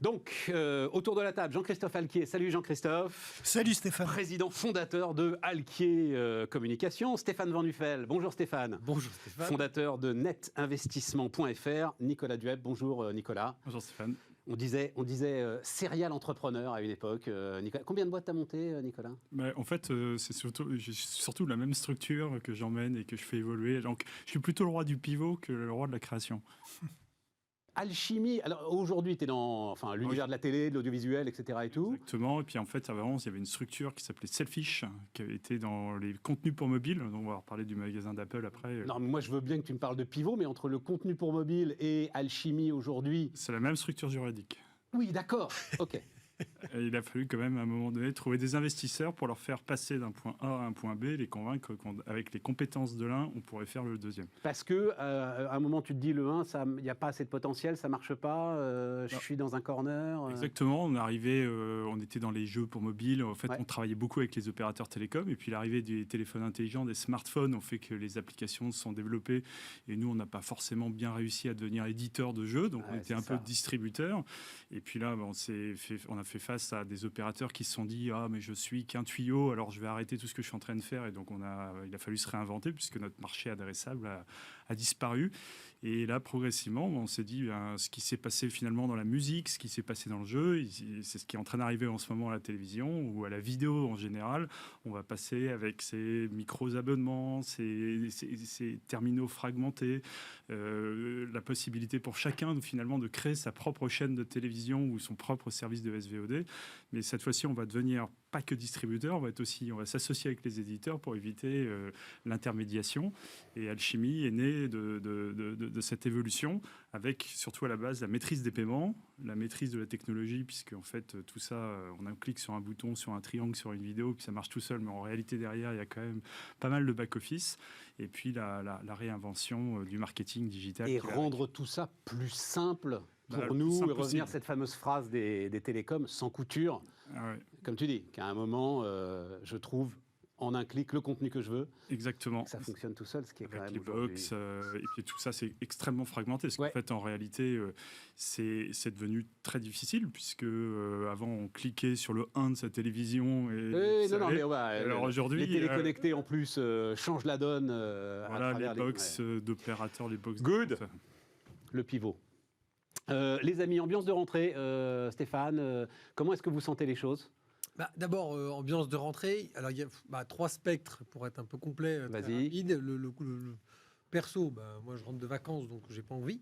Donc, autour de la table, Jean-Christophe Alquier. Salut Jean-Christophe. Salut Stéphane. Président fondateur de Alquier Communication. Stéphane Van Nuffel. Bonjour Stéphane. Bonjour Stéphane. Fondateur de netinvestissement.fr. Nicolas Dueb. Bonjour Nicolas. Bonjour Stéphane. On disait serial entrepreneur à une époque. Nicolas, combien de boîtes t'as monté, Nicolas? En fait, c'est surtout la même structure que j'emmène et que je fais évoluer. Donc, je suis plutôt le roi du pivot que le roi de la création. Alchimie. Alors aujourd'hui, tu es dans l'univers de la télé, de l'audiovisuel, etc. et tout. Exactement. Et puis en fait, avant, il y avait une structure qui s'appelait Selfish, qui avait été dans les contenus pour mobile. Donc on va reparler du magasin d'Apple après. Non, mais moi je veux bien que tu me parles de pivot, mais entre le contenu pour mobile et Alchimie aujourd'hui. C'est la même structure juridique. Oui, d'accord. Ok. Et il a fallu quand même à un moment donné trouver des investisseurs pour leur faire passer d'un point A à un point B, les convaincre qu'avec les compétences de l'un, on pourrait faire le deuxième. Parce que à un moment tu te dis le 1, il n'y a pas assez de potentiel, ça marche pas, je suis dans un corner. Exactement, on était dans les jeux pour mobile, en fait on travaillait beaucoup avec les opérateurs télécoms, et puis l'arrivée des téléphones intelligents, des smartphones, ont fait que les applications se sont développées, et nous on n'a pas forcément bien réussi à devenir éditeur de jeux, donc on était un peu distributeur, et puis là on a fait face à des opérateurs qui se sont dit « Ah, mais je suis qu'un tuyau, alors je vais arrêter tout ce que je suis en train de faire. » Et donc, il a fallu se réinventer puisque notre marché adressable a disparu. Et là, progressivement, on s'est dit ce qui s'est passé finalement dans la musique, ce qui s'est passé dans le jeu, c'est ce qui est en train d'arriver en ce moment à la télévision ou à la vidéo en général. On va passer avec ces micros-abonnements, ces terminaux fragmentés, la possibilité pour chacun finalement de créer sa propre chaîne de télévision ou son propre service de SVOD. Mais cette fois-ci, on va devenir pas que distributeur, on va s'associer avec les éditeurs pour éviter l'intermédiation. Et Alchimie est née de cette évolution, avec surtout à la base la maîtrise des paiements, la maîtrise de la technologie, puisque en fait tout ça, on a un clic sur un bouton, sur un triangle, sur une vidéo, puis ça marche tout seul, mais en réalité derrière, il y a quand même pas mal de back-office. Et puis la réinvention du marketing digital. Et rendre tout ça plus simple pour nous, et revenir à cette fameuse phrase des télécoms, sans couture, comme tu dis, qu'à un moment, je trouve en un clic le contenu que je veux. Exactement. Ça fonctionne tout seul, ce qui est quand même les box, et puis tout ça, c'est extrêmement fragmenté. Parce qu'en fait, en réalité, c'est devenu très difficile, puisque avant, on cliquait sur le 1 de sa télévision. Alors aujourd'hui, les téléconnectés, en plus, changent la donne à travers les box d'opérateurs, les box... Good. Le pivot. Les amis, ambiance de rentrée, Stéphane, comment est-ce que vous sentez les choses? D'abord, ambiance de rentrée. Alors, il y a 3 spectres pour être un peu complet. Vas-y. Rapide. Le perso, moi je rentre de vacances, donc j'ai pas envie.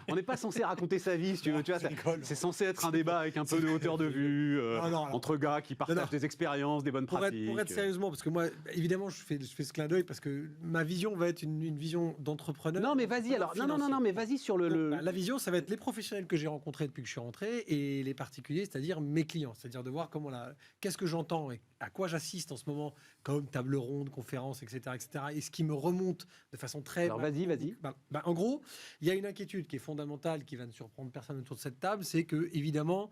On n'est pas censé raconter sa vie, si tu veux. Tu vois, c'est censé être un débat avec un peu de hauteur de vue, entre gars qui partagent des expériences, des bonnes pratiques. Pour être sérieusement, parce que moi, évidemment, je fais ce clin d'œil parce que ma vision va être une vision d'entrepreneur. Non, mais vas-y alors. Non, mais vas-y sur La vision, ça va être les professionnels que j'ai rencontrés depuis que je suis rentré et les particuliers, c'est-à-dire mes clients, c'est-à-dire de voir qu'est-ce que j'entends et à quoi j'assiste en ce moment, comme table ronde, conférence, etc., et ce qui me remonte de façon très. Alors vas-y. En gros, il y a une inquiétude qui est fondamentale, qui va ne surprendre personne autour de cette table, c'est que évidemment,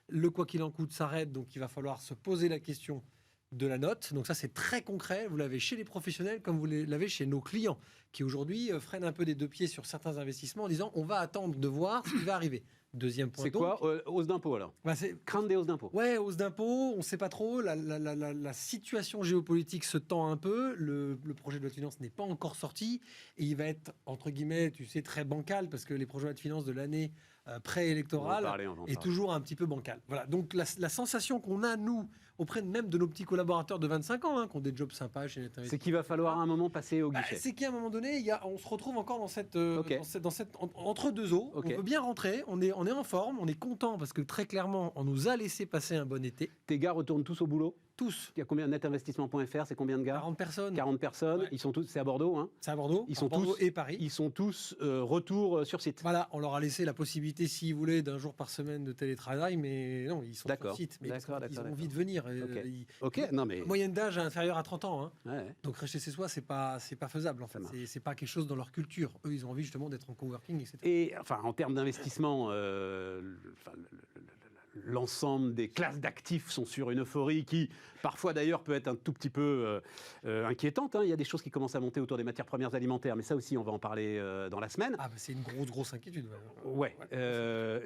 le quoi qu'il en coûte s'arrête, donc il va falloir se poser la question de la note. Donc ça, c'est très concret. Vous l'avez chez les professionnels comme vous l'avez chez nos clients, qui aujourd'hui freinent un peu des 2 pieds sur certains investissements en disant on va attendre de voir ce qui va arriver. Deuxième point. C'est quoi hausse d'impôt alors? Crainte des hausses d'impôt. Ouais, hausse d'impôt, on ne sait pas trop. La situation géopolitique se tend un peu. Le projet de loi de finances n'est pas encore sorti. Et il va être, entre guillemets, tu sais, très bancal, parce que les projets de loi de finances de l'année préélectorale est toujours un petit peu bancal. Voilà. Donc la sensation qu'on a, nous, auprès même de nos petits collaborateurs de 25 ans, qui ont des jobs sympas chez Net, c'est qu'il va falloir à un moment passer au guichet. C'est qu'à un moment donné, on se retrouve encore dans cette entre deux eaux. On veut bien rentrer, on est en forme, on est content parce que très clairement, on nous a laissé passer un bon été. Tes gars retournent tous au boulot? Tous. Il y a combien? Netinvestissement.fr, c'est combien de gars? 40 personnes. 40 personnes. Ouais. Ils sont tous. C'est à Bordeaux, hein? C'est à Bordeaux. Ils sont Bordeaux tous et Paris. Ils sont tous retour sur site. Voilà, on leur a laissé la possibilité, s'ils voulaient, d'un jour par semaine de télétravail, mais non, ils sont sur site. Mais ils ont envie de venir. Non mais moyenne d'âge inférieure à 30 ans. Hein. Ouais. Donc rester chez soi, c'est pas faisable en fait. C'est pas quelque chose dans leur culture. Eux, ils ont envie justement d'être en coworking, etc. Et enfin, en termes d'investissement, l'ensemble des classes d'actifs sont sur une euphorie qui, parfois d'ailleurs, peut être un tout petit peu inquiétante. Il y a des choses qui commencent à monter autour des matières premières alimentaires, mais ça aussi, on va en parler dans la semaine. C'est une grosse inquiétude.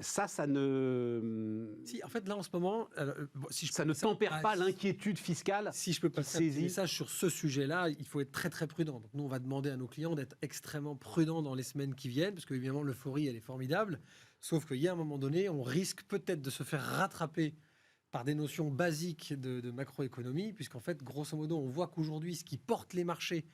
Ça ne... Si, en fait, là, en ce moment... ça ne tempère pas l'inquiétude fiscale. Si je peux passer un message sur ce sujet-là, il faut être très, très prudent. Donc, nous, on va demander à nos clients d'être extrêmement prudents dans les semaines qui viennent, parce qu'évidemment, l'euphorie, elle est formidable. Sauf qu'il y a un moment donné, on risque peut-être de se faire rattraper par des notions basiques de macroéconomie, puisqu'en fait, grosso modo, on voit qu'aujourd'hui, ce qui porte les marchés,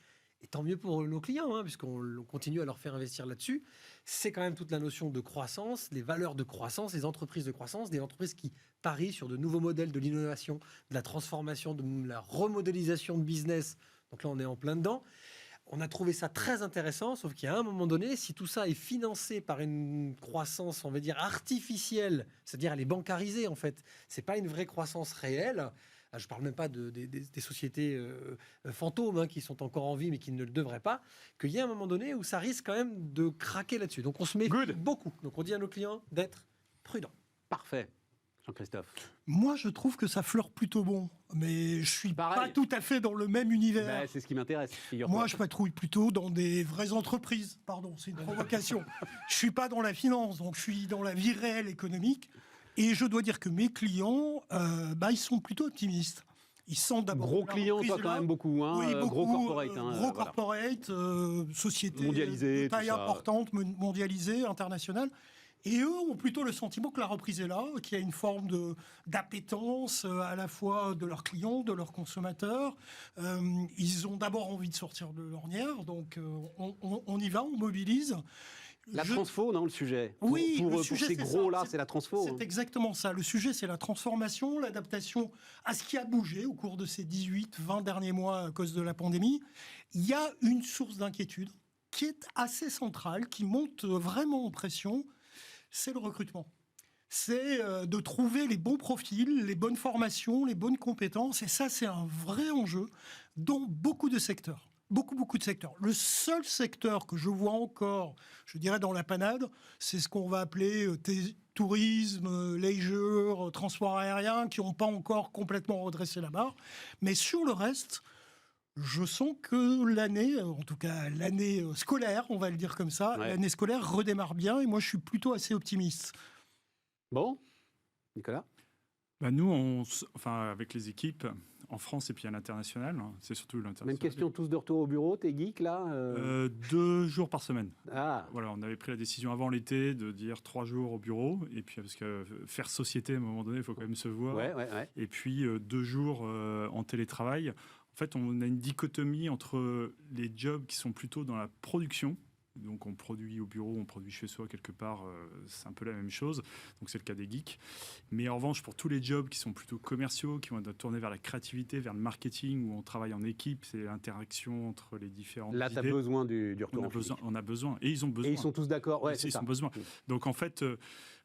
et tant mieux pour nos clients, puisqu'on continue à leur faire investir là-dessus, c'est quand même toute la notion de croissance, les valeurs de croissance, les entreprises de croissance, des entreprises qui parient sur de nouveaux modèles de l'innovation, de la transformation, de la remodélisation de business. Donc là, on est en plein dedans. On a trouvé ça très intéressant, sauf qu'il y a un moment donné, si tout ça est financé par une croissance, on va dire, artificielle, c'est-à-dire elle est bancarisée en fait, c'est pas une vraie croissance réelle. Je ne parle même pas des sociétés fantômes qui sont encore en vie mais qui ne le devraient pas, qu'il y a un moment donné où ça risque quand même de craquer là-dessus. Donc on se met beaucoup. Donc on dit à nos clients d'être prudents. Parfait. Jean-Christophe. Moi, je trouve que ça fleure plutôt bon, mais je suis pas tout à fait dans le même univers. C'est ce qui m'intéresse. Moi, je patrouille plutôt dans des vraies entreprises. Pardon, c'est une provocation. Je suis pas dans la finance, donc je suis dans la vie réelle économique. Et je dois dire que mes clients, ils sont plutôt optimistes. Ils sont d'abord gros clients, toi quand même beaucoup, oui, beaucoup, gros corporate, gros corporate, société mondialisée, de taille importante, mondialisée, internationale. Et eux ont plutôt le sentiment que la reprise est là, qu'il y a une forme d'appétence à la fois de leurs clients, de leurs consommateurs. Ils ont d'abord envie de sortir de l'ornière, donc on y va, on mobilise. La transfo, non, le sujet. Oui, pour ces gros-là, c'est la transfo. C'est exactement ça. Le sujet, c'est la transformation, l'adaptation à ce qui a bougé au cours de ces 18-20 derniers mois à cause de la pandémie. Il y a une source d'inquiétude qui est assez centrale, qui monte vraiment en pression, c'est le recrutement. C'est de trouver les bons profils, les bonnes formations, les bonnes compétences. Et ça, c'est un vrai enjeu dans beaucoup de secteurs. Beaucoup de secteurs. Le seul secteur que je vois encore, je dirais dans la panade, c'est ce qu'on va appeler tourisme, leisure, transport aérien, qui n'ont pas encore complètement redressé la barre. Mais sur le reste, je sens que l'année, en tout cas l'année scolaire, on va le dire comme ça, l'année scolaire redémarre bien et moi je suis plutôt assez optimiste. Bon, Nicolas ? Nous, avec les équipes, en France et puis à l'international, c'est surtout l'international. Même question, tous de retour au bureau, t'es geek là 2 jours par semaine. Ah. Voilà, on avait pris la décision avant l'été de dire 3 jours au bureau, et puis parce que faire société à un moment donné, il faut quand même se voir. Ouais. Et puis 2 jours en télétravail. En fait, on a une dichotomie entre les jobs qui sont plutôt dans la production. Donc on produit au bureau, on produit chez soi quelque part, c'est un peu la même chose. Donc c'est le cas des geeks. Mais en revanche, pour tous les jobs qui sont plutôt commerciaux, qui vont être tournés vers la créativité, vers le marketing, où on travaille en équipe, c'est l'intérence entre les différentes idées. Là, tu as besoin du retour en physique. On a besoin. Et ils ont besoin. Et ils sont tous d'accord. Ils ont besoin. Donc en fait...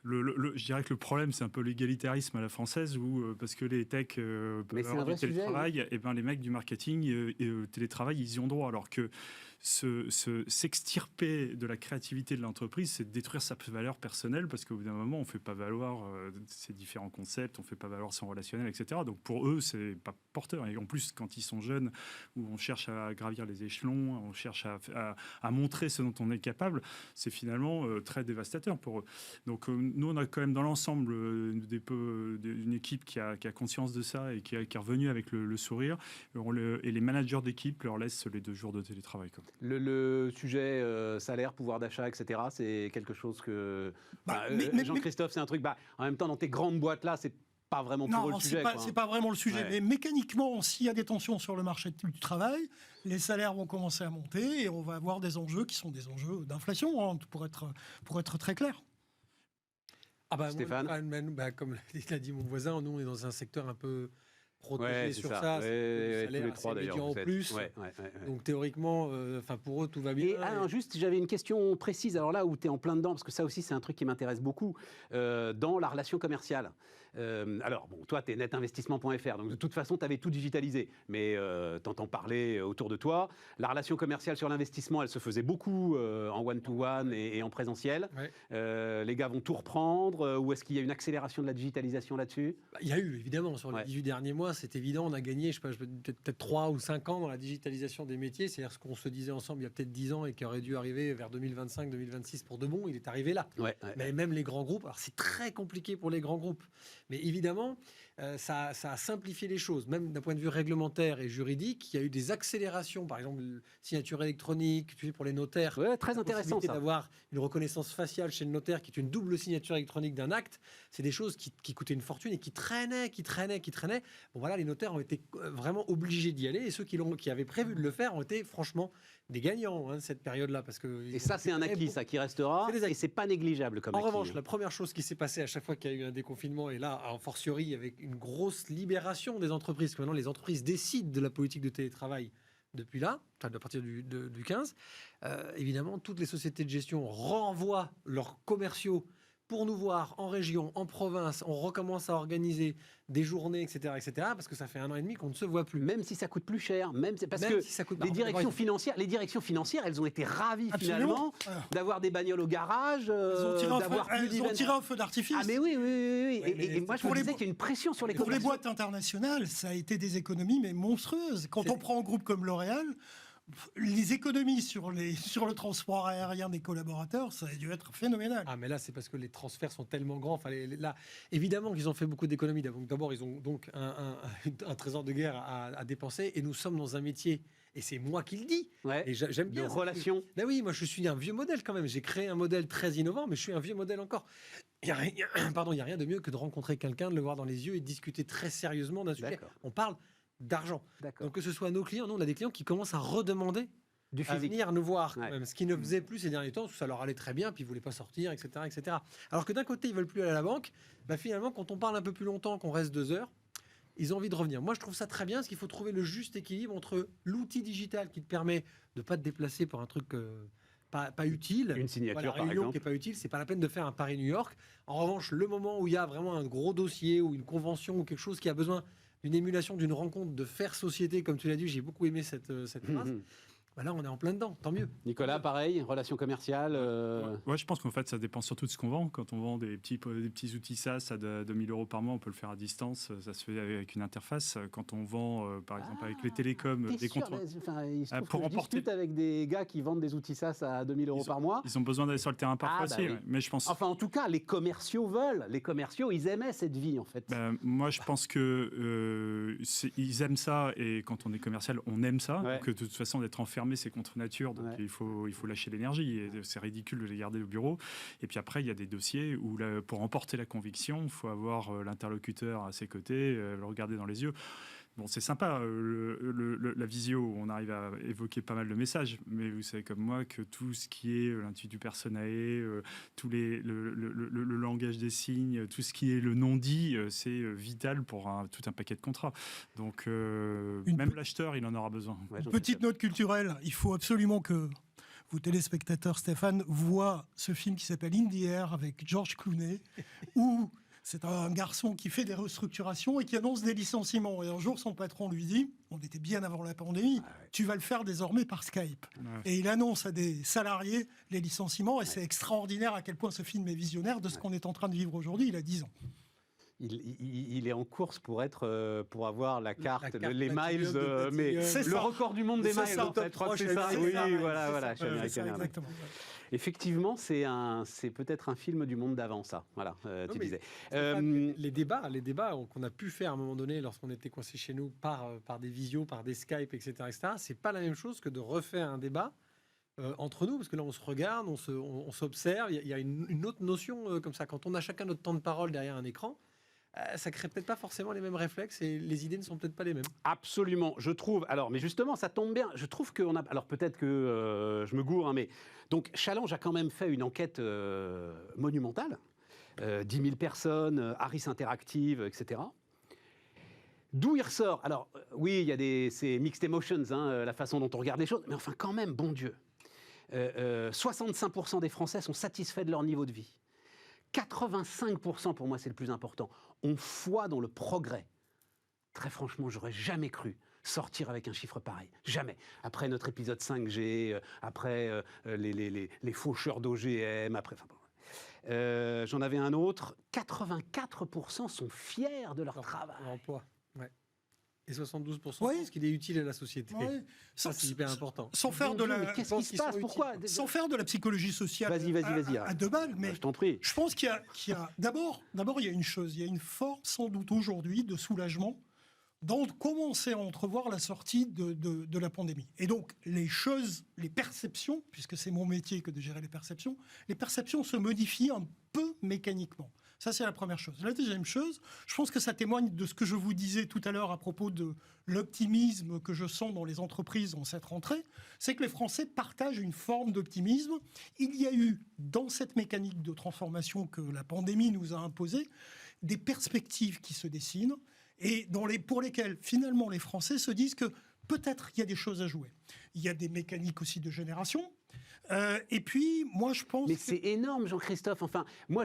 je dirais que le problème, c'est un peu l'égalitarisme à la française, où parce que les techs peuvent avoir du télétravail, et ben les mecs du marketing et télétravail, ils y ont droit. Alors que s'extirper de la créativité de l'entreprise, c'est de détruire sa valeur personnelle, parce qu'au bout d'un moment, on ne fait pas valoir ses différents concepts, on ne fait pas valoir son relationnel, etc. Donc pour eux, c'est pas porteur. Et en plus, quand ils sont jeunes, où on cherche à gravir les échelons, on cherche à montrer ce dont on est capable, c'est finalement très dévastateur pour eux. Donc nous, on a quand même dans l'ensemble une équipe qui a conscience de ça et qui est revenue avec le sourire. Et les managers d'équipe leur laissent les 2 jours de télétravail. Le sujet salaire, pouvoir d'achat, etc., c'est quelque chose que... Jean-Christophe, c'est un truc... en même temps, dans tes grandes boîtes-là, c'est pas vraiment pour eux le sujet. C'est pas vraiment le sujet. Mais mécaniquement, s'il y a des tensions sur le marché du travail, les salaires vont commencer à monter et on va avoir des enjeux qui sont des enjeux d'inflation, pour être très clair. Stéphane, comme l'a dit mon voisin, nous on est dans un secteur un peu protégé sur ça. C'est tous les trois d'ailleurs. En plus. Donc théoriquement, pour eux tout va bien. Juste, j'avais une question précise. Alors là où tu es en plein dedans, parce que ça aussi c'est un truc qui m'intéresse beaucoup dans la relation commerciale. Alors, bon, toi, tu es netinvestissement.fr, donc de toute façon, tu avais tout digitalisé, mais t'entends parler autour de toi. La relation commerciale sur l'investissement, elle se faisait beaucoup en one-to-one et en présentiel. Ouais. Les gars vont tout reprendre, ou est-ce qu'il y a une accélération de la digitalisation là-dessus ? Il y a eu, évidemment, sur les 18 derniers mois, c'est évident, on a gagné, je sais pas, peut-être 3 ou 5 ans dans la digitalisation des métiers, c'est-à-dire ce qu'on se disait ensemble il y a peut-être 10 ans et qui aurait dû arriver vers 2025-2026 pour de bon, il est arrivé là. Ouais. Mais même les grands groupes, alors c'est très compliqué pour les grands groupes, mais évidemment, ça a simplifié les choses, même d'un point de vue réglementaire et juridique. Il y a eu des accélérations, par exemple, signature électronique, tu sais, pour les notaires. Ouais, très intéressant ça. D'avoir une reconnaissance faciale chez le notaire, qui est une double signature électronique d'un acte, c'est des choses qui coûtaient une fortune et qui traînaient. Bon voilà, les notaires ont été vraiment obligés d'y aller, et ceux qui avaient prévu de le faire ont été franchement des gagnants cette période-là, parce que. Et ça, c'est un acquis, ça qui restera, et c'est pas négligeable comme acquis. En revanche, la première chose qui s'est passée à chaque fois qu'il y a eu un déconfinement, et là, en fortiori, avec une grosse libération des entreprises, parce que maintenant les entreprises décident de la politique de télétravail depuis là, enfin à partir du 15, évidemment, toutes les sociétés de gestion renvoient leurs commerciaux pour nous voir en région, en province. On recommence à organiser des journées, etc., parce que ça fait 1 an et demi qu'on ne se voit plus. Même si ça coûte plus cher, les directions financières, elles ont été ravies finalement d'avoir des bagnoles au garage, d'avoir plus d'events. Elles ont tiré un feu d'artifice. Ah mais oui. Et moi je me disais qu'il y a une pression sur les commerçants. Pour les boîtes internationales, ça a été des économies mais monstrueuses. Quand on prend un groupe comme L'Oréal, les économies sur le transport aérien des collaborateurs, ça a dû être phénoménal. Ah, mais là, c'est parce que les transferts sont tellement grands. Enfin, là, évidemment qu'ils ont fait beaucoup d'économies. D'abord, ils ont donc un trésor de guerre à dépenser. Et nous sommes dans un métier, et c'est moi qui le dis. Ouais, et j'aime bien. De relations. Ben oui, moi, je suis un vieux modèle quand même. J'ai créé un modèle très innovant, mais je suis un vieux modèle encore. Il n'y a rien de mieux que de rencontrer quelqu'un, de le voir dans les yeux et de discuter très sérieusement d'un sujet. D'accord. On parle d'argent. Donc que ce soit nos clients, nous on a des clients qui commencent à redemander à venir nous voir, même, ce qu'ils ne faisaient plus ces derniers temps, parce que ça leur allait très bien, puis ils ne voulaient pas sortir, etc. Alors que d'un côté, ils ne veulent plus aller à la banque, finalement, quand on parle un peu plus longtemps, qu'on reste 2 heures, ils ont envie de revenir. Moi, je trouve ça très bien, parce qu'il faut trouver le juste équilibre entre l'outil digital qui te permet de ne pas te déplacer pour un truc pas utile. Une signature, par exemple. Qui n'est pas utile, c'est pas la peine de faire un Paris-New York. En revanche, le moment où il y a vraiment un gros dossier, ou une convention, ou quelque chose qui a besoin d'une émulation, d'une rencontre, de faire société, comme tu l'as dit, j'ai beaucoup aimé cette phrase. Là, on est en plein dedans, tant mieux. Nicolas, pareil, relation commerciale. Ouais, je pense qu'en fait, ça dépend surtout de ce qu'on vend. Quand on vend des petits outils SaaS à 2 000 € par mois, on peut le faire à distance. Ça se fait avec une interface. Quand on vend, par exemple, avec les télécoms, des contrats. Il se trouve que je discute avec des gars qui vendent des outils SaaS à 2 000 € par mois. Ils ont besoin d'aller sur le terrain parfois aussi. Oui. Mais je pense. Enfin, en tout cas, les commerciaux veulent. Les commerciaux, ils aimaient cette vie, en fait. Moi, je pense que ils aiment ça. Et quand on est commercial, on aime ça. Ouais. Donc, de toute façon, d'être enfermé, c'est contre nature. Donc il faut lâcher l'énergie, et c'est ridicule de les garder au bureau. Et puis après, il y a des dossiers où pour emporter la conviction, il faut avoir l'interlocuteur à ses côtés, le regarder dans les yeux. Bon, c'est sympa, la visio, on arrive à évoquer pas mal de messages, mais vous savez comme moi que tout ce qui est l'intuitu personae, le langage des signes, tout ce qui est le non-dit, c'est vital pour tout un paquet de contrats. Donc, même l'acheteur, il en aura besoin. Une petite note culturelle, il faut absolument que vos téléspectateurs, Stéphane, voient ce film qui s'appelle In the Air avec George Clooney, où c'est un garçon qui fait des restructurations et qui annonce des licenciements. Et un jour, son patron lui dit, on était bien avant la pandémie, tu vas le faire désormais par Skype. Et il annonce à des salariés les licenciements. Et c'est extraordinaire à quel point ce film est visionnaire de ce qu'on est en train de vivre aujourd'hui. Il a 10 ans. Il est en course pour avoir la carte, les miles, mais le record du monde des miles, en fait. Je crois que c'est ça. Oui, voilà. Exactement. Effectivement, c'est peut-être un film du monde d'avant, ça. Voilà, tu disais. Les débats qu'on a pu faire à un moment donné lorsqu'on était coincés chez nous par des visios, par des Skype, etc., c'est pas la même chose que de refaire un débat entre nous, parce que là, on se regarde, on s'observe. Il y a une autre notion comme ça. Quand on a chacun notre temps de parole derrière un écran, ça crée peut-être pas forcément les mêmes réflexes et les idées ne sont peut-être pas les mêmes. Absolument, je trouve. Alors, mais justement, ça tombe bien. Je trouve qu'on a. Alors peut-être que je me gourre, mais donc Challenge a quand même fait une enquête monumentale. 10 000 personnes, Harris Interactive, etc. D'où il ressort. Alors oui, il y a c'est mixed emotions, la façon dont on regarde les choses, mais enfin quand même, bon Dieu, 65% des Français sont satisfaits de leur niveau de vie. 85%, pour moi, c'est le plus important, ont foi dans le progrès. Très franchement, j'aurais jamais cru sortir avec un chiffre pareil. Jamais. Après notre épisode 5G, après les faucheurs d'OGM, après... Enfin, bon. J'en avais un autre. 84% sont fiers de leur travail. L'emploi, ouais. Et 72% Ouais. pensent qu'il est utile à la société. Ouais. Ça, c'est hyper important. Sans faire Mon de Dieu, la, mais qu'est-ce qui pense se qu'ils sont passe? Pourquoi? sans faire de la psychologie sociale Vas-y. à deux balles, mais Je t'en prie. je pense qu'il y a d'abord, il y a une chose, il y a une forme sans doute aujourd'hui de soulagement dans commencer à entrevoir la sortie de la pandémie. Et donc, les choses, les perceptions, puisque c'est mon métier que de gérer les perceptions se modifient un peu mécaniquement. Ça, c'est la première chose. La deuxième chose, je pense que ça témoigne de ce que je vous disais tout à l'heure à propos de l'optimisme que je sens dans les entreprises en cette rentrée, c'est que les Français partagent une forme d'optimisme. Il y a eu, dans cette mécanique de transformation que la pandémie nous a imposée, des perspectives qui se dessinent et pour lesquelles, finalement, les Français se disent que peut-être il y a des choses à jouer. Il y a des mécaniques aussi de génération. Et puis, moi, je pense... Mais c'est énorme, Jean-Christophe. Enfin, moi,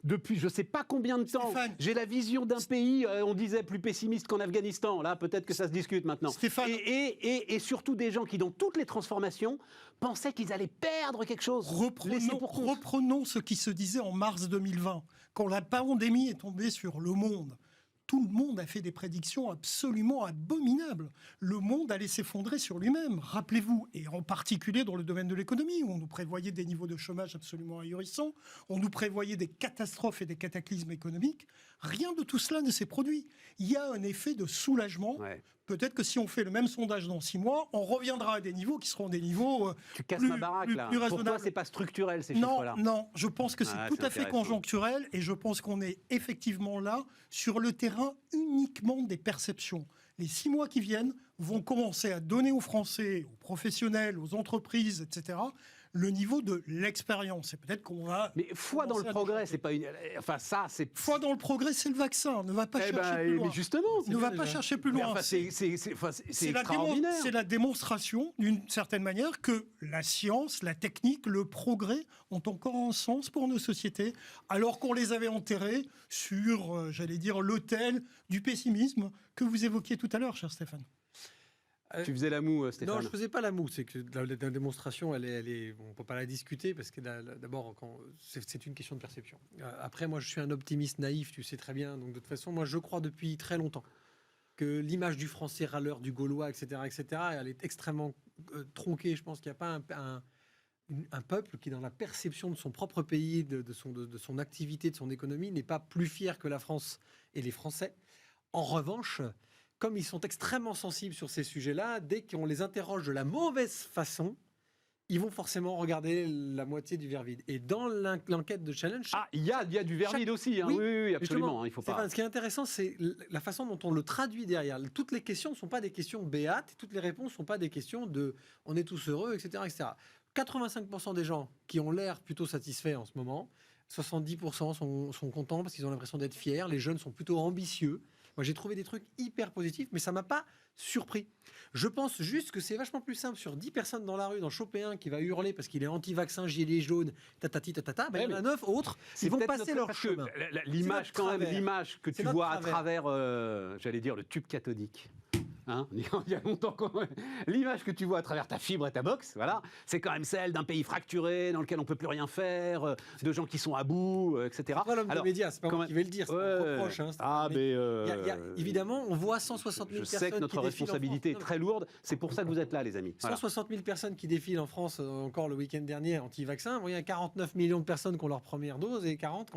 depuis je ne sais pas combien de temps, Stéphane, j'ai la vision d'un pays, on disait, plus pessimiste qu'en Afghanistan. Là, peut-être que ça se discute maintenant. Stéphane... Et surtout des gens qui, dans toutes les transformations, pensaient qu'ils allaient perdre quelque chose. Reprenons ce qui se disait en mars 2020, quand la pandémie est tombée sur le monde. Tout le monde a fait des prédictions absolument abominables. Le monde allait s'effondrer sur lui-même. Rappelez-vous, et en particulier dans le domaine de l'économie, où on nous prévoyait des niveaux de chômage absolument ahurissants, on nous prévoyait des catastrophes et des cataclysmes économiques. Rien de tout cela ne s'est produit. Il y a un effet de soulagement. Ouais. Peut-être que si on fait le même sondage dans 6 mois, on reviendra à des niveaux qui seront des niveaux Tu casses plus, ma baraque, là. plus Pourquoi raisonnables. c'est pas structurel, ces Non, chiffres-là? non, je pense que c'est Ah, tout c'est à fait intéressant. conjoncturel et je pense qu'on est effectivement là sur le terrain uniquement des perceptions. Les 6 mois qui viennent vont commencer à donner aux Français, aux professionnels, aux entreprises, etc., le niveau de l'expérience. Et peut-être qu'on va... Mais foi dans le progrès, c'est pas une... Enfin, ça, c'est... Foi dans le progrès, c'est le vaccin. Ne va pas chercher plus loin. Mais justement, Ne va pas chercher plus mais loin. enfin, c'est extraordinaire. C'est la démonstration, d'une certaine manière, que la science, la technique, le progrès ont encore un sens pour nos sociétés, alors qu'on les avait enterrés sur, j'allais dire, l'autel du pessimisme que vous évoquiez tout à l'heure, cher Stéphane. Tu faisais la moue, Stéphane. Non, je ne faisais pas la moue. C'est que la démonstration, on ne peut pas la discuter parce que d'abord, c'est une question de perception. Après, moi, je suis un optimiste naïf, tu sais très bien. Donc, de toute façon, moi, je crois depuis très longtemps que l'image du français râleur, du gaulois, etc., elle est extrêmement tronquée. Je pense qu'il n'y a pas un peuple qui, dans la perception de son propre pays, de son activité, de son économie, n'est pas plus fier que la France et les Français. En revanche, comme ils sont extrêmement sensibles sur ces sujets-là, dès qu'on les interroge de la mauvaise façon, ils vont forcément regarder la moitié du verre vide. Et dans l'enquête de Challenge... Ah, il y a du verre vide aussi. Hein. Oui, Oui, absolument. Hein, il faut pas... Stéphane, ce qui est intéressant, c'est la façon dont on le traduit derrière. Toutes les questions ne sont pas des questions béates, toutes les réponses ne sont pas des questions de « on est tous heureux », etc., etc. 85% des gens qui ont l'air plutôt satisfaits en ce moment, 70% sont contents parce qu'ils ont l'impression d'être fiers, les jeunes sont plutôt ambitieux. Moi, j'ai trouvé des trucs hyper positifs, mais ça ne m'a pas surpris. Je pense juste que c'est vachement plus simple sur 10 personnes dans la rue, d'en choper un qui va hurler parce qu'il est anti-vaccin, gilet jaune, tatati, tatata, ben, il y en a 9 autres, ils vont passer leur chemin. L'image, quand même, l'image que tu vois à travers, j'allais dire, le tube cathodique. Hein, il y a longtemps, l'image que tu vois à travers ta fibre et ta box, voilà, c'est quand même celle d'un pays fracturé dans lequel on peut plus rien faire, de gens qui sont à bout, etc. C'est pas l'homme des médias, c'est pas moi qui vais le dire, c'est un reproche. Hein, évidemment, on voit 160 000 personnes. Je sais que notre responsabilité est très lourde. C'est pour ça que vous êtes là, les amis. Voilà. 160 000 personnes qui défilent en France encore le week-end dernier anti-vaccin. Il y a 49 millions de personnes qui ont leur première dose et 40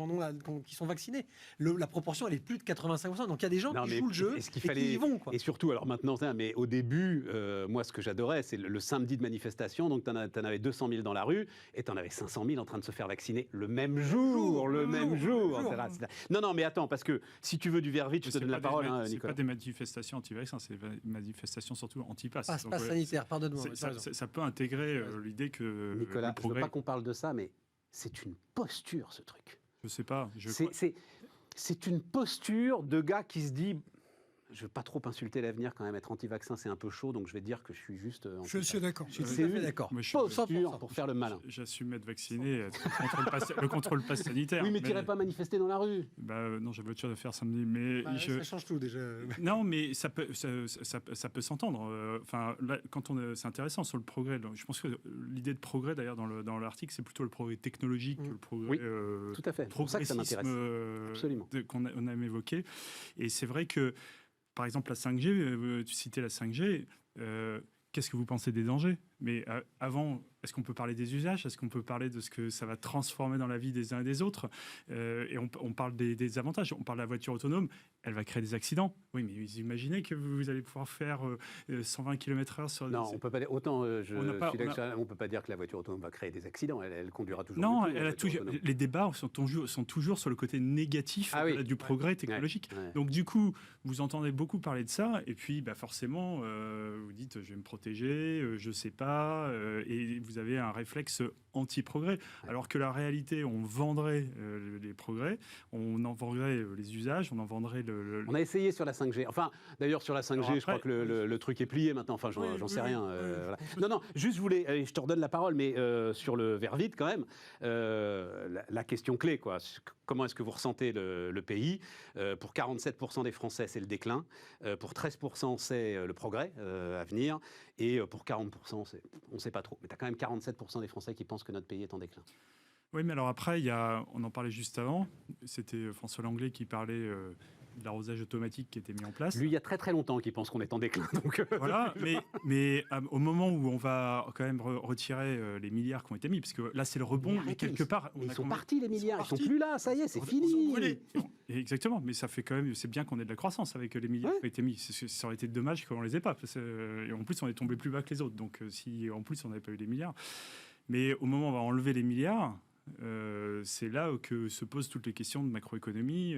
qui sont vaccinées. La proportion, elle est plus de 85%. Donc il y a des gens qui jouent le jeu et qui y vont. Et surtout, alors maintenant, mais au début, moi, ce que j'adorais, c'est le samedi de manifestation. Donc, tu en avais 200 000 dans la rue et tu en avais 500 000 en train de se faire vacciner le même jour. Non, mais attends, parce que si tu veux du verre vide, je te donne la parole, Nicolas. C'est pas des manifestations anti-vaccins, c'est des manifestations surtout anti-pass. Passe sanitaire, pardonne-moi. Ça peut intégrer l'idée que Nicolas, je ne veux pas qu'on parle de ça, mais c'est une posture, ce truc. Je sais pas. C'est une posture de gars qui se dit... je veux pas trop insulter l'avenir quand même. Être anti-vaccin, c'est un peu chaud, donc je vais dire que je suis juste. Je suis d'accord. Je suis tout C'est à fait une d'accord. Moi, je suis- posture pour faire le malin. J'assume être vacciné, être le contrôle pass sanitaire. Oui, mais tu n'irais pas manifester dans la rue. Non, j'avais autre chose à faire samedi. Mais Bah, ça change tout déjà. Non, mais ça peut s'entendre. Enfin, là, c'est intéressant sur le progrès. Je pense que l'idée de progrès, d'ailleurs, dans l'article, c'est plutôt le progrès technologique que le progrès. Oui, tout à fait. C'est pour ça que ça m'intéresse. Absolument. Qu'on a évoqué. Et c'est vrai que, par exemple, la 5G, tu citais la 5G. Qu'est-ce que vous pensez des dangers? Mais avant, est-ce qu'on peut parler des usages? Est-ce qu'on peut parler de ce que ça va transformer dans la vie des uns et des autres? Et on parle des avantages. On parle de la voiture autonome. Elle va créer des accidents. Oui, mais vous imaginez que vous allez pouvoir faire 120 km/h sur... Non, on peut pas dire... Autant on peut pas dire que la voiture autonome va créer des accidents. Elle conduira toujours. Non, du tout, les débats sont toujours sur le côté négatif du progrès technologique. Ouais. Donc du coup, vous entendez beaucoup parler de ça, et puis forcément, vous dites je vais me protéger, je sais pas, et vous avez un réflexe anti-progrès. Ouais. Alors que la réalité, on vendrait les progrès, on en vendrait les usages, on en vendrait On a essayé sur la 5G. Enfin, d'ailleurs, sur la 5G, je crois que le truc est plié maintenant. Enfin, j'en sais rien. Voilà. Non, juste je te redonne la parole, mais sur le verre vide quand même, la question clé, quoi. Comment est-ce que vous ressentez le pays? Pour 47% des Français, c'est le déclin. Pour 13%, c'est le progrès à venir. Et pour 40%, on ne sait pas trop. Mais tu as quand même 47% des Français qui pensent que notre pays est en déclin. Oui, mais alors après, on en parlait juste avant. C'était François Langlais qui parlait de l'arrosage automatique qui était mis en place. Lui, il y a très très longtemps qu'il pense qu'on est en déclin. Donc voilà, mais au moment où on va quand même retirer les milliards qui ont été mis, parce que là c'est le rebond, mais quelque part... Ils sont partis les milliards, ils sont plus là, ça y est, c'est fini. Exactement, mais ça fait quand même, c'est bien qu'on ait de la croissance avec les milliards qui ont été mis. Ça aurait été dommage qu'on les ait pas, et en plus on est tombé plus bas que les autres, donc si en plus on n'avait pas eu les milliards. Mais au moment où on va enlever les milliards... c'est là que se posent toutes les questions de macroéconomie,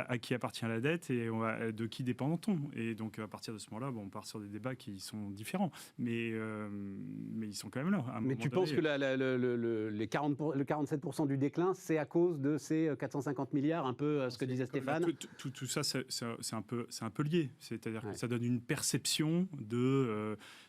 à qui appartient la dette et de qui dépend-on. Et donc à partir de ce moment-là, on part sur des débats qui sont différents, mais ils sont quand même là. Mais tu penses que le 47% du déclin, c'est à cause de ces 450 milliards, un peu ce que disait Stéphane? Tout ça, c'est un peu lié. C'est-à-dire que ça donne une perception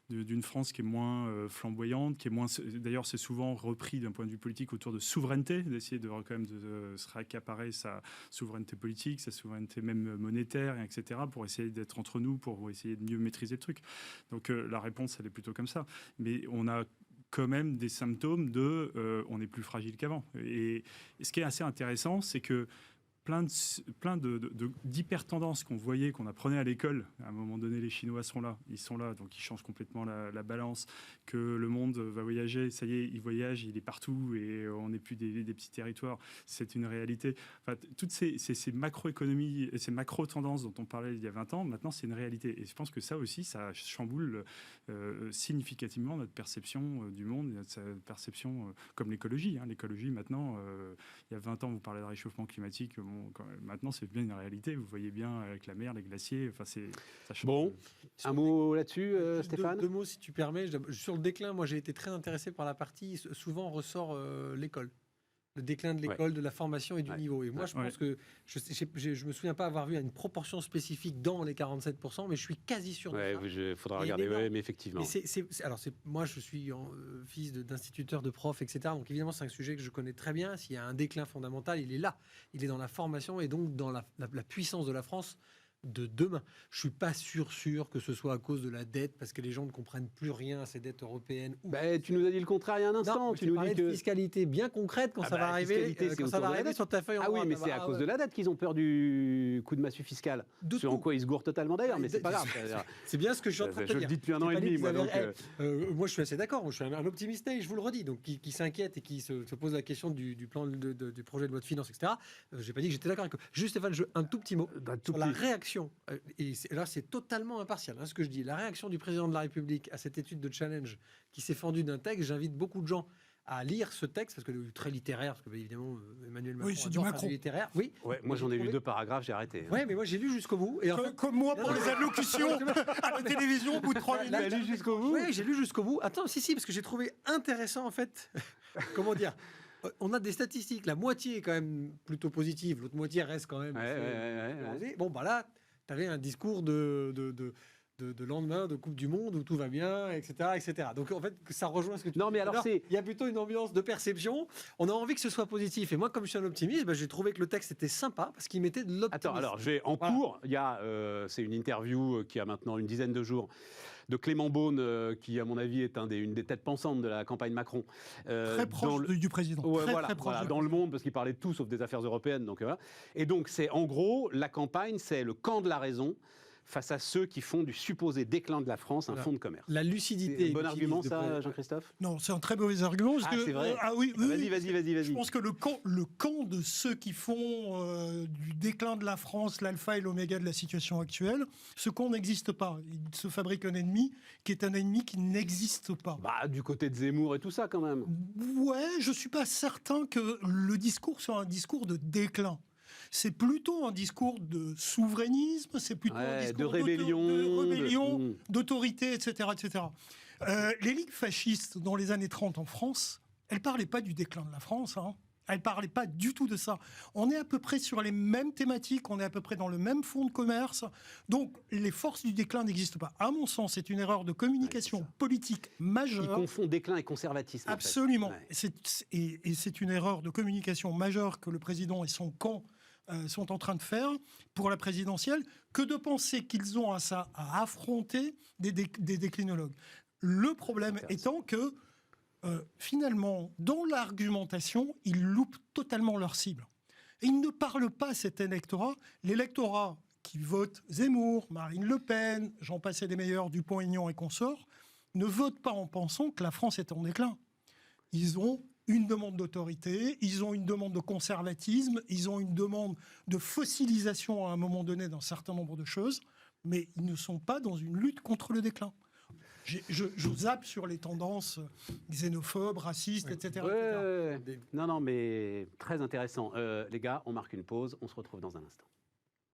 d'une France qui est moins flamboyante, qui est moins... D'ailleurs, c'est souvent repris d'un point de vue politique autour de souveraineté, d'essayer quand même de se réaccaparer sa souveraineté politique, sa souveraineté même monétaire, etc., pour essayer d'être entre nous, pour essayer de mieux maîtriser le truc. Donc la réponse, elle est plutôt comme ça. Mais on a quand même des symptômes on est plus fragile qu'avant. Et ce qui est assez intéressant, c'est que plein d'hyper-tendances qu'on voyait, qu'on apprenait à l'école. À un moment donné, les Chinois sont là, donc ils changent complètement la balance, que le monde va voyager, ça y est, il voyage, il est partout, et on n'est plus des petits territoires, c'est une réalité. Enfin, toutes ces macroéconomies, ces macro-tendances dont on parlait il y a 20 ans, maintenant c'est une réalité. Et je pense que ça aussi, ça chamboule significativement notre perception du monde, notre perception, comme l'écologie. L'écologie, maintenant, il y a 20 ans, vous parlez de réchauffement climatique, maintenant, c'est bien une réalité. Vous voyez bien avec la mer, les glaciers. Enfin, ça change. Bon, un mot là-dessus, Stéphane? Deux mots, si tu permets. Sur le déclin, moi, j'ai été très intéressé par la partie. Souvent, ressort l'école. Le déclin de l'école, de la formation et du niveau. Et moi, je pense que... Je me souviens pas avoir vu une proportion spécifique dans les 47%, mais je suis quasi sûr de ça. Il faudra regarder, mais effectivement. Moi, je suis fils d'instituteur, de prof, etc. Donc, évidemment, c'est un sujet que je connais très bien. S'il y a un déclin fondamental, il est là. Il est dans la formation et donc dans la puissance de la France de demain. Je suis pas sûr que ce soit à cause de la dette, parce que les gens ne comprennent plus rien à ces dettes européennes. Tu nous as dit le contraire il y a un instant. Non, tu nous dis de fiscalité bien concrète quand ça va arriver, sur ta feuille en oui, mais c'est à cause de la dette qu'ils ont peur du coup de massue fiscale. Ce en quoi ils se gourrent totalement d'ailleurs, mais c'est pas grave. C'est bien ce que je suis en train de dire. Je le dis depuis un an et demi. Moi, je suis assez d'accord. Je suis un optimiste, je vous le redis, donc qui s'inquiète et qui se pose la question du plan du projet de loi de finances, etc. J'ai pas dit que j'étais d'accord avec eux. Juste Stéphane, un tout petit mot sur la réaction. Et là, c'est totalement impartial, ce que je dis. La réaction du président de la République à cette étude de challenge qui s'est fendue d'un texte, j'invite beaucoup de gens à lire ce texte, parce que c'est très littéraire, parce que évidemment, Emmanuel Macron c'est du Macron. Littéraire. Oui. Ouais, moi, j'en ai lu 2 paragraphes, j'ai arrêté. Oui, mais moi, j'ai lu jusqu'au bout. Et comme moi, pour les allocutions à la télévision, au bout de 3 minutes. Tu as lu jusqu'au bout? Oui, j'ai lu jusqu'au bout. Attends, si, parce que j'ai trouvé intéressant, en fait, comment dire, on a des statistiques, la moitié est quand même plutôt positive, l'autre moitié reste quand même... Ouais. Bon, là... tu avais un discours de lendemain de Coupe du Monde où tout va bien, etc., etc. Donc en fait, ça rejoint ce que tu Non, mais alors il y a plutôt une ambiance de perception. On a envie que ce soit positif. Et moi, comme je suis un optimiste, j'ai trouvé que le texte était sympa parce qu'il mettait de l'optimisme. Attends, alors cours, il y a, c'est une interview qui a maintenant une dizaine de jours de Clément Beaune, qui à mon avis est une des têtes pensantes de la campagne Macron. Très proche du président. Ouais, Très proche dans le monde, parce qu'il parlait de tout sauf des affaires européennes. Donc, voilà. Et donc c'est en gros, la campagne, c'est le camp de la raison face à ceux qui font du supposé déclin de la France un fonds de commerce. La lucidité. C'est un bon argument, ça, Jean-Christophe? Non, c'est un très mauvais argument. C'est vrai. Oui, Vas-y. Je pense que le camp de ceux qui font du déclin de la France l'alpha et l'oméga de la situation actuelle, ce camp n'existe pas. Il se fabrique un ennemi qui est un ennemi qui n'existe pas. Du côté de Zemmour et tout ça, quand même. Ouais, je suis pas certain que le discours soit un discours de déclin. C'est plutôt un discours de souverainisme, c'est plutôt un discours de rébellion, d'autorité, etc. etc. Les ligues fascistes dans les années 30 en France, elles ne parlaient pas du déclin de la France, hein. Elles ne parlaient pas du tout de ça. On est à peu près sur les mêmes thématiques, on est à peu près dans le même fonds de commerce. Donc les forces du déclin n'existent pas. À mon sens, c'est une erreur de communication politique majeure. Ils confondent déclin et conservatisme. Absolument. En fait. Et c'est une erreur de communication majeure que le président et son camp sont en train de faire pour la présidentielle, que de penser qu'ils ont à affronter des déclinologues. Le problème étant que, finalement, dans l'argumentation, ils loupent totalement leur cible. Et ils ne parlent pas à cet électorat. L'électorat qui vote Zemmour, Marine Le Pen, j'en passais des meilleurs, Dupont-Aignan et consorts, ne vote pas en pensant que la France est en déclin. Ils ont une demande d'autorité, ils ont une demande de conservatisme, ils ont une demande de fossilisation à un moment donné d'un certain nombre de choses, mais ils ne sont pas dans une lutte contre le déclin. Je zappe sur les tendances xénophobes, racistes, etc. Non, mais très intéressant. Les gars, on marque une pause, on se retrouve dans un instant.